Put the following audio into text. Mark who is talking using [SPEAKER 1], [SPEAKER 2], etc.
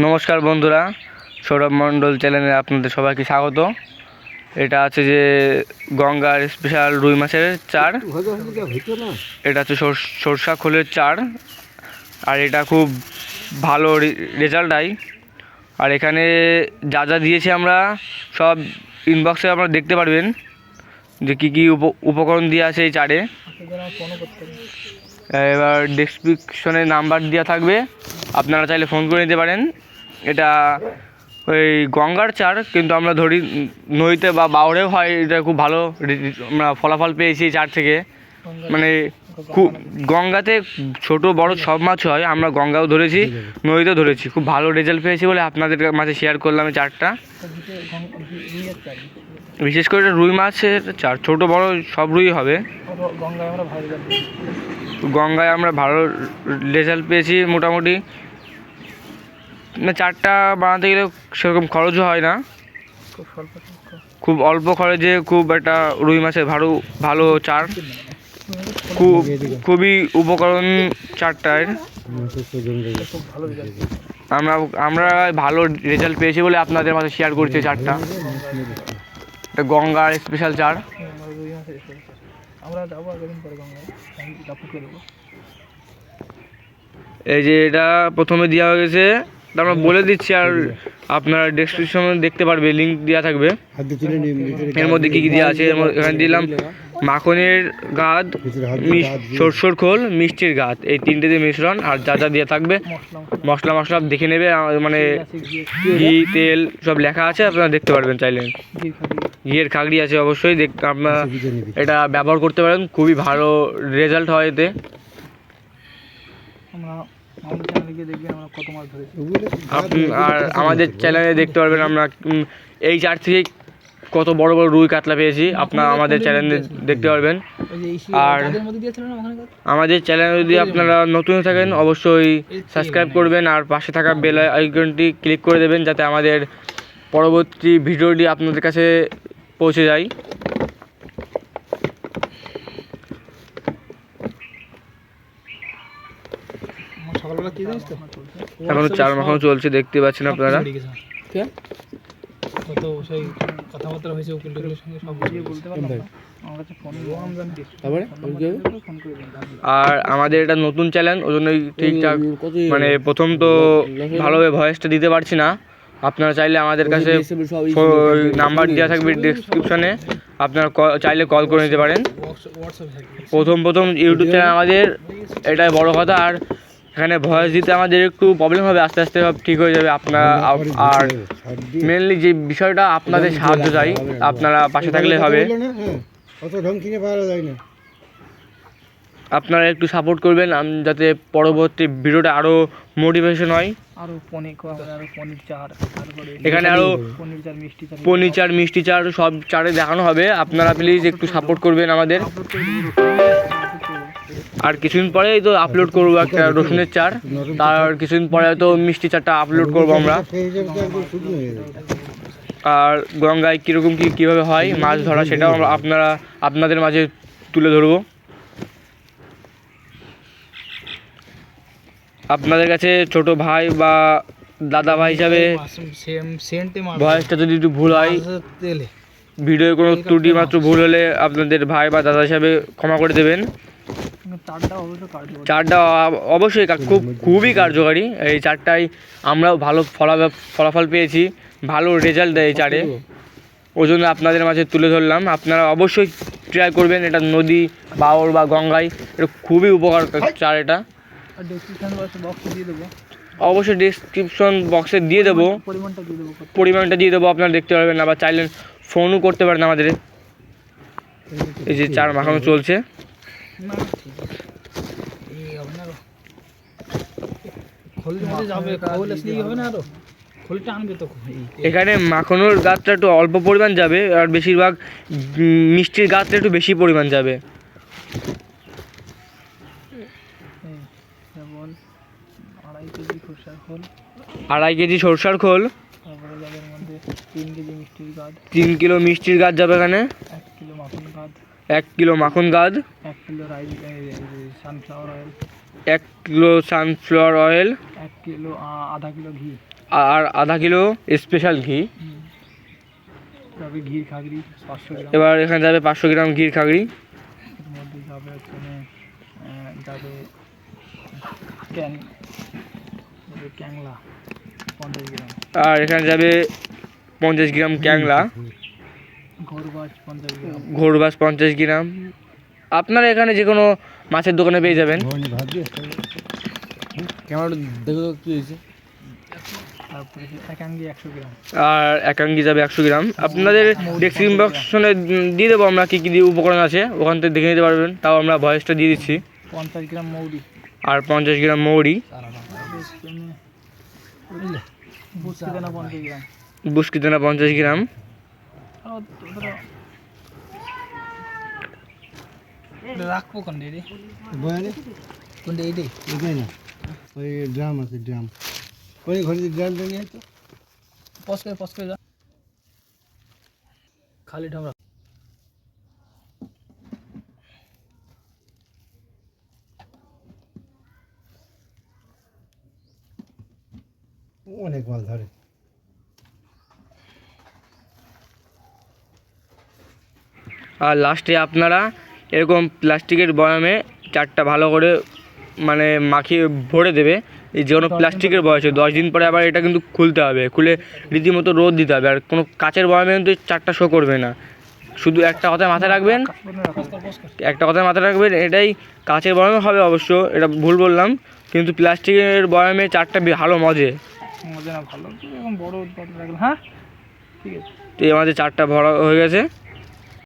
[SPEAKER 1] নমস্কার বন্ধুরা, সৌরভ মণ্ডল চ্যানেলে আপনাদের সবাইকে স্বাগত। এটা আছে যে গঙ্গার স্পেশাল রুই মাছের চার। এটা হচ্ছে সরষা খোলের চার, আর এটা খুব ভালো রেজাল্ট হয়। আর এখানে যা যা দিয়েছি আমরা সব ইনবক্সে আপনারা দেখতে পারবেন যে কী কী উপকরণ দিয়ে আছে এই চারে। এবার ডেসক্রিপশনে নাম্বার দেওয়া থাকবে, আপনারা চাইলে ফোন করে নিতে পারেন। এটা ওই গঙ্গার চার, কিন্তু আমরা ধরি নদীতে বা বাউড়েও হয়। এটা খুব ভালো আমরা ফলাফল পেয়েছি এই চার থেকে। মানে খুব গঙ্গাতে ছোট বড় সব মাছ হয়, আমরা গঙ্গাও ধরেছি, নদীতেও ধরেছি, খুব ভালো রেজাল্ট পেয়েছি বলে আপনাদের মাঝে শেয়ার করলাম এই চারটা। বিশেষ করে রুই মাছের চার, ছোট বড় সব রুই হবে। গঙ্গায় আমরা ভালো রেজাল্ট পেয়েছি মোটামুটি। না, চারটা বানাতে গেলে সেরকম খরচও হয় না, খুব অল্প খরচে খুব একটা রুই মাছের ভালো চার। খুবই উপকরণ চারটায়। আমরা ভালো রেজাল্ট পেয়েছি বলে আপনাদের মাঝে শেয়ার করছি চারটা। এটা গঙ্গার স্পেশাল চার। এই যে এটা প্রথমে দেওয়া হয়ে গেছে, আমরা বলে দিচ্ছি, আর আপনারা ডেসক্রিপশনে দেখতে পারবে, লিঙ্ক দেওয়া থাকবে। এর মধ্যে কী কী দেওয়া আছে, এখানে দিলাম মাখনের গাদ, সরষের খোল, মিষ্টির গাদ, এই তিনটে দিয়ে মিশ্রণ। আর যা যা দেওয়া থাকবে মশলা দেখে নেবে, মানে ঘি তেল সব লেখা আছে, আপনারা দেখতে পারবেন চাইলে। ঘিয়ের খাগড়ি আছে অবশ্যই, আপনারা এটা ব্যবহার করতে পারেন, খুবই ভালো রেজাল্ট হয় এতে। আর আমাদের চ্যানেলে দেখতে পারবেন আমরা এই চার থেকে কত বড় বড় রুই কাতলা পেয়েছি, আপনারা আমাদের চ্যানেলে দেখতে পারবেন। আর আমাদের চ্যানেলে যদি আপনারা নতুন থাকেন অবশ্যই সাবস্ক্রাইব করবেন, আর পাশে থাকা বেল আইকনটি ক্লিক করে দেবেন, যাতে আমাদের পরবর্তী ভিডিওটি আপনাদের কাছে পৌঁছে যায়। এখনো চার মাখানো চলছে, দেখতে পাচ্ছেন আপনারা। আর আমাদের এটা নতুন চ্যানেল, ওই জন্যই ঠিকঠাক মানে প্রথম তো ভালোভাবে ভয়েসটা দিতে পারছি না। আপনারা চাইলে আমাদের কাছে নাম্বার দেওয়া থাকবে ডেসক্রিপশনে, আপনারা চাইলে কল করে নিতে পারেন। প্রথম ইউটিউব চ্যানেল আমাদের, এটাই বড় কথা। আর এখানে ভয়েস দিতে আমাদের একটু প্রবলেম হবে, আস্তে আস্তে সব ঠিক হয়ে যাবে। আর মেনলি যে বিষয়টা আপনাদের সাহায্য চাই, আপনারা পাশে থাকলে হবে। আপনারা একটু সাপোর্ট করবেন, যাতে পরবর্তী ভিডিওটা আরও মোটিভেশন হয়। এখানে আরও পনির চার মিষ্টি চার সব চারে দেখানো হবে, আপনারা প্লিজ একটু সাপোর্ট করবেন আমাদের। আর কিছুদিন পরেই তো আপলোড করবো একটা রসুনের চার, তার কিছুদিন পরে তো মিষ্টি চারটা আপলোড করবো আমরা। আর গঙ্গায় কীরকম কীভাবে হয় মাছ ধরা, সেটাও আমরা আপনাদের মাঝে তুলে ধরবো। আপনাদের কাছে ছোট ভাই বা দাদা ভাই হিসাবে ভয়েসটা যদি একটু ভুল হয়, ভিডিওর কোনো ত্রুটি মাত্র ভুল হলে আপনাদের ভাই বা দাদা হিসাবে ক্ষমা করে দেবেন। চারটা অবশ্যই খুবই কার্যকারী। এই চারটায় আমরাও ভালো ফলাফল পেয়েছি, ভালো রেজাল্ট দেয় এই চারে, ওই জন্য আপনাদের মাঝে তুলে ধরলাম। আপনারা অবশ্যই ট্রাই করবেন, এটা নদী বাওড় বা গঙ্গায় এটা খুবই উপকার চার। এটা অবশ্যই ডেসক্রিপশন বক্সে দিয়ে দেবো, পরিমাণটা দিয়ে দেবো, আপনারা দেখতে পারবেন। আবার চাইলে ফোনও করতে পারেন আমাদের। এই যে চার মাখানো চলছে। এখানে মাখনোর গাছটা একটু অল্প পরিমাণ যাবে, আর বেশিরভাগ মিষ্টির গাছটা একটু বেশি পরিমাণ যাবে। আড়াই কেজি সরষার খোল, 3 কিলো মিষ্টির গাছ যাবে এখানে, 1 কিলো মাখন গাদ, 1 kilo 1 kilo sunflower oil,
[SPEAKER 2] 1 kilo আধা কিলো ঘি,
[SPEAKER 1] আর আধা কিলো স্পেশাল ঘি।
[SPEAKER 2] তবে ঘির খাগড়ি 500 গ্রাম।
[SPEAKER 1] এবার এখানে যাবে 500 গ্রাম ঘির খাগড়ি।
[SPEAKER 2] এর মধ্যে যাবে যাবে ক্যাংলা 50 গ্রাম,
[SPEAKER 1] আর এখানে যাবে 50 গ্রাম ক্যাংলা,
[SPEAKER 2] ঘোরবাজ 50 গ্রাম,
[SPEAKER 1] ঘোরবাস 50 গ্রাম। আপনারা এখানে যে কোনো মাছের দোকানে পেয়ে যাবেন।
[SPEAKER 2] ক্যামেরাটা দেখো কি হয়েছে। তারপরে একাঙ্গি 100 গ্রাম,
[SPEAKER 1] আর একাঙ্গি যাবে 100 গ্রাম। আপনাদের ডেসক্রিপশন বক্সে দিয়ে দেবো আমরা কী কী দিয়ে উপকরণ আছে, ওখান থেকে দেখে নিতে পারবেন। তাও আমরা ভয়েসটা দিয়ে দিচ্ছি।
[SPEAKER 2] 50 গ্রাম মৌরি,
[SPEAKER 1] আর 50 গ্রাম মৌরি,
[SPEAKER 2] বুসকিদানা 50 গ্রাম,
[SPEAKER 1] বুসকিদানা 50 গ্রাম,
[SPEAKER 2] রাখবো কোন রে কোন রে এইটাই
[SPEAKER 3] এটাই না, ওই ড্রাম আছে, ড্রাম ওই ঘরে ড্রাম নিয়ে তো
[SPEAKER 2] পস করে যা, খালি ঢামরা।
[SPEAKER 3] অনেক মাছ ধরে।
[SPEAKER 1] আর লাস্টে আপনারা এরকম প্লাস্টিকের বয়ামে 4টা ভালো করে মানে মাখিয়ে ভরে দেবে। এই যে কোনো প্লাস্টিকের বয়সে 10 দিন পরে আবার এটা কিন্তু খুলতে হবে, খুলে রীতিমতো রোদ দিতে হবে। আর কোনো কাচের বয়ামে কিন্তু 4টা শো করবে না। শুধু একটা কথায় মাথায় রাখবেন, এটাই কাচের বয়ামে হবে অবশ্য, এটা ভুল বললাম, কিন্তু প্লাস্টিকের বয়ামে 4টা ভালো মজে
[SPEAKER 2] মজা না ভালো এরকম বড় রাখলাম। হ্যাঁ ঠিক আছে,
[SPEAKER 1] তো এই আমাদের 4টা ভরা হয়ে গেছে।